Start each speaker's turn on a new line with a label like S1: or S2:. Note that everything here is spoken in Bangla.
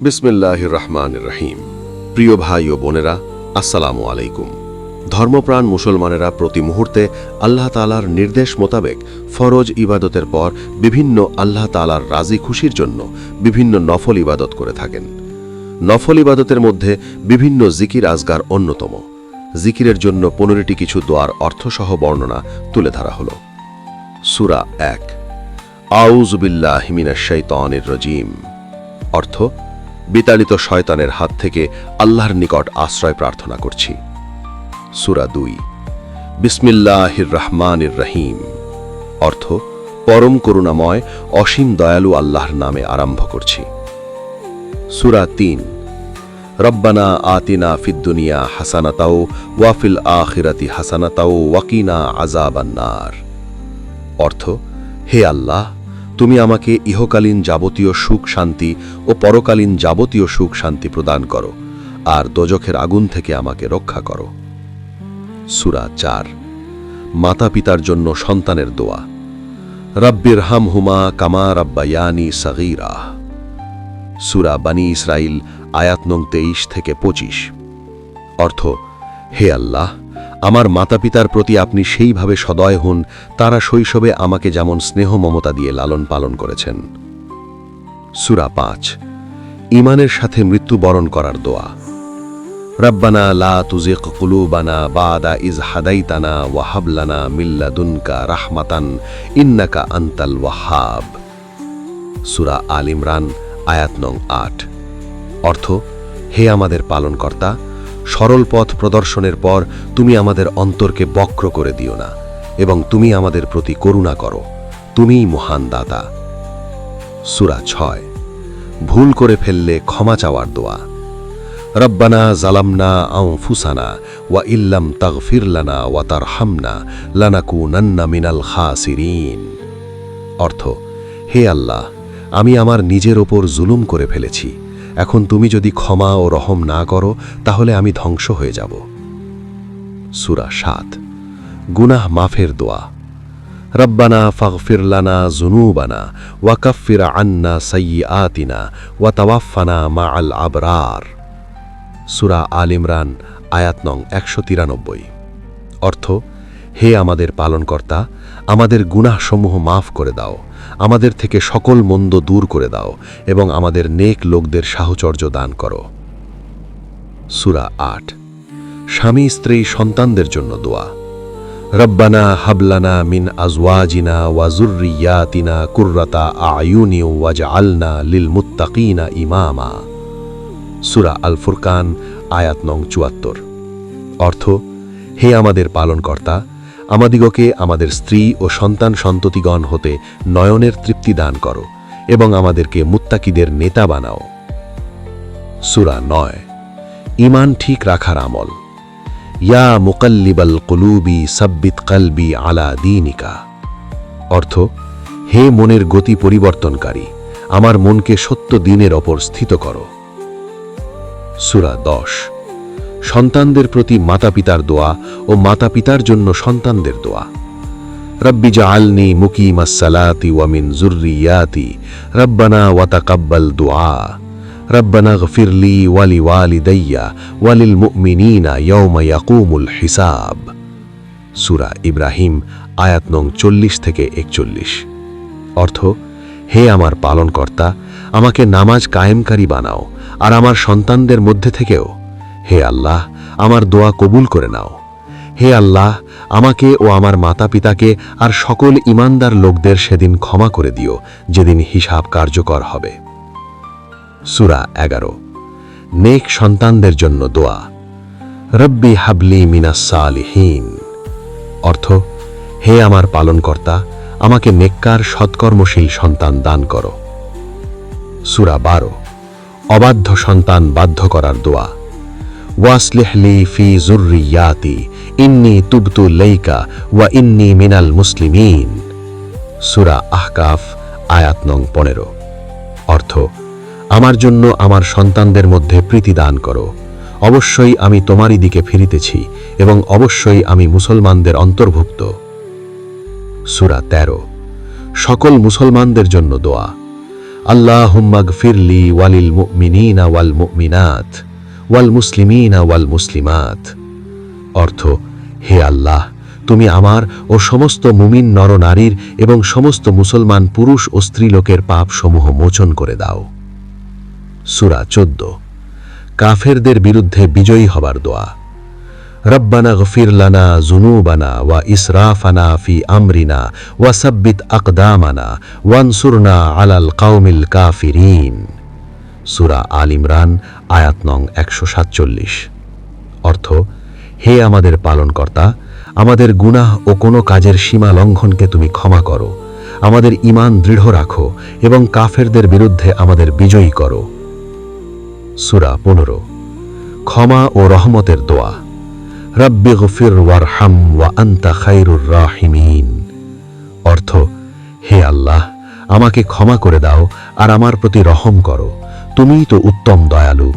S1: বিসমিল্লাহির রহমানির রহিম। প্রিয় ভাই ও বোনেরা, আসসালামু আলাইকুম। ধর্মপ্রাণ মুসলমানেরা প্রতি মুহূর্তে আল্লাহ তাআলার নির্দেশ মোতাবেক ফরজ ইবাদতের পর বিভিন্ন আল্লাহ তাআলার রাজি খুশির জন্য বিভিন্ন নফল ইবাদত করে থাকেন। নফল ইবাদতের মধ্যে বিভিন্ন জিকির আজগার অন্যতম। জিকিরের জন্য 15টি কিছু দোয়ার অর্থসহ বর্ণনা তুলে ধরা হল। সূরা 1, আউযু বিল্লাহি মিনাশ শাইতানির রাজীম। অর্থ, বিতাড়িত শয়তানের হাত থেকে আল্লাহর নিকট আশ্রয় প্রার্থনা করছি। সূরা 2, বিসমিল্লাহির রহমানির রহিম। অর্থ, পরম করুণাময় অসীম দয়ালু আল্লাহর নামে আরম্ভ করছি। সূরা 3, রব্বানা আতিনা ফিদ দুনিয়া হাসানাতাও ওয়া ফিল আখিরাতি হাসানাতাও ওয়া কিনা আযাবান্নার। অর্থ, হে আল্লাহ, তুমি আমাকে ইহকালীন যাবতীয় সুখ শান্তি ও পরকালীন যাবতীয় সুখ শান্তি প্রদান করো, আর দোজখের আগুন থেকে আমাকে রক্ষা করো। সূরা 4, মাতা পিতার জন্য সন্তানের দোয়া। রব্বির হামহুমা কামা রাব্বায়ানি সগীরা। সূরা বনী ইসরাইল, আয়াত নং 23 থেকে 25। অর্থ, হে আল্লাহ, আমার মাতা পিতার প্রতি আপনি সেইভাবে সদয় হন, তারা শৈশবে আমাকে যেমন স্নেহ মমতা দিয়ে লালন পালন করেছেন। সূরা 5, ঈমানের সাথে মৃত্যুবরণ করার দোয়া। রব্বানা লা তুজিগ কুলুবানা বাদা ইজ হাদাইতানা ওয়া হাব লানা মিন লাদুনকা রাহমাতান ইন্নাকা আনতাল ওয়াহ্হাব। সূরা আল ইমরান, আয়াত নং 8। অর্থ, হে আমাদের পালনকর্তা, সরল পথ প্রদর্শনের পর তুমি আমাদের অন্তরকে বক্র করে দিও না, এবং তুমি আমাদের প্রতি করুণা করো, তুমিই মহান দাতা। সূরা 6, ভুল করে ফেললে ক্ষমা চাওয়ার দোয়া। রব্বানা জালামনা আনফুসানা ওয়া ইল্লাম তাগফির লানা ওয়া তারহামনা লানাকুনান্না মিনাল খাসিরিন। অর্থ, হে আল্লাহ, আমি আমার নিজের ওপর জুলুম করে ফেলেছি, এখন তুমি যদি ক্ষমা ও রহম না করো তাহলে আমি ধ্বংস হয়ে যাব। সূরা 7, গুনাহ মাফের দোয়া। রব্বানা ফাগফির লানা যুনুবানা ওয়া কাফির আন্না সাইয়্যাতিনা ওয়া তাওয়াফফানা মাআল আবরার। সূরা আল ইমরান, আয়াত নং 193। অর্থ, হে আমাদের পালনকর্তা, আমাদের গুনাহসমূহ মাফ করে দাও, আমাদের থেকে সকল মন্দ দূর করে দাও, এবং আমাদের নেক লোকদের সাহচর্য দান করো। সূরা 8, স্বামী স্ত্রী সন্তানদের জন্য দোয়া। রব্বানা হাবলানা মিন আজওয়াজিনা ওয়া যুররিয়াতিনা কুররাতা আয়ুনি ওয়াজআলনা লিল মুত্তাকিনা ইমামা। সূরা আল ফুরকান, আয়াত নং 74। অর্থ, হে আমাদের পালনকর্তা, আমাদিগকে আমাদের স্ত্রী ও সন্তান সন্ততিগণ হতে নয়নের তৃপ্তি দান করো, এবং আমাদেরকে মুত্তাকিদের নেতা বানাও। সূরা 9, ঈমান ঠিক রাখার আমল। ইয়া মুকাল্লিবাল কুলুবি সাব্বিত কলবি আলা দীনিকা। অর্থ, হে মনের গতি পরিবর্তনকারী, আমার মনকে সত্য দ্বীনের ওপর স্থিত করো। সূরা 10, সন্তানদের প্রতি মাতা পিতার দোয়া ও মাতা পিতার জন্য সন্তানদের দোয়া। রব্বি জাআলনি মুকিমাস সালাতি ওয়া মিন যুররিয়াতি রব্বানা ওয়া তাকাব্বাল দুআ রব্বানা গফিরলি ওয়া লিওয়ালিদাইয়া ওয়া লিল মুমিনিনা ইয়াওমা ইয়াকুমুল হিসাব। সূরা ইব্রাহিম, আয়াত নং 40 থেকে 41। অর্থ, হে আমার পালনকর্তা, আমাকে নামাজ কায়েমকারী বানাও, আর আমার সন্তানদের মধ্যে থেকেও, হে আল্লাহ, আমার দোয়া কবুল করে নাও। হে আল্লাহ, আমাকে ও আমার মাতা পিতাকে আর সকল ঈমানদার লোকদের সেদিন ক্ষমা করে দিও, যেদিন হিসাব কার্যকর হবে। সূরা 11, নেক সন্তানদের জন্য দোয়া। রব্বি হাবলি মিনাস সালিহিন। অর্থ, হে আমার পালনকর্তা, আমাকে নেককার সৎকর্মশীল সন্তান দান করো। সূরা 12, অবাধ্য সন্তান বাধ্য করার দোয়া। ওয়াসলিহ লি ফি যুররিয়াতি ইন্নী তুবতু ইলাইকা ওয়া ইন্নী মিনাল মুসলিমিন। সূরা আহকাফ, আয়াত নং 15। অর্থ, আমার জন্য আমার সন্তানদের মধ্যে প্রীতি দান করো, অবশ্যই আমি তোমারই দিকে ফিরিতেছি, এবং অবশ্যই আমি মুসলমানদের অন্তর্ভুক্ত। সূরা 13, সকল মুসলমানদের জন্য দোয়া। আল্লাহুম্মা গফিরলি ওয়ালিল মুমিনিনা ওয়াল মুমিনাত ওয়াল মুসলিমিনা ওয়াল মুসলিমাত। অর্থ, হে আল্লাহ, তুমি আমার ও সমস্ত মুমিন নরনারীর এবং সমস্ত মুসলমান পুরুষ ও স্ত্রীলোকের পাপসমূহ মোচন করে দাও। সূরা 14। কাফেরদের বিরুদ্ধে বিজয়ী হবার দোয়া। রব্বানা গফির লানা যুনুবানা ওয়া ইসরাফানা ফি আমরিনা ওয়া সাব্বিত আকদামানা ওয়ানসুরনা আলাল কওমিল কাফিরিন। সূরা আল ইমরান আয়াত নং 147। অর্থ, হে আমাদের পালনকর্তা, আমাদের গুনাহ ও কোনো কাজের সীমা লঙ্ঘনকে তুমি ক্ষমা করো, আমাদের ঈমান দৃঢ় রাখো এবং কাফেরদের বিরুদ্ধে আমাদের বিজয়ী করো। সূরা 15। ক্ষমা ও রহমতের দোয়া। রাব্বি গফির ওয়ারহাম ওয়া আনতা খায়রুর রাহিমিন। অর্থ, হে আল্লাহ, আমাকে ক্ষমা করে দাও আর আমার প্রতি রহম করো, তুমিই তো উত্তম দয়ালু।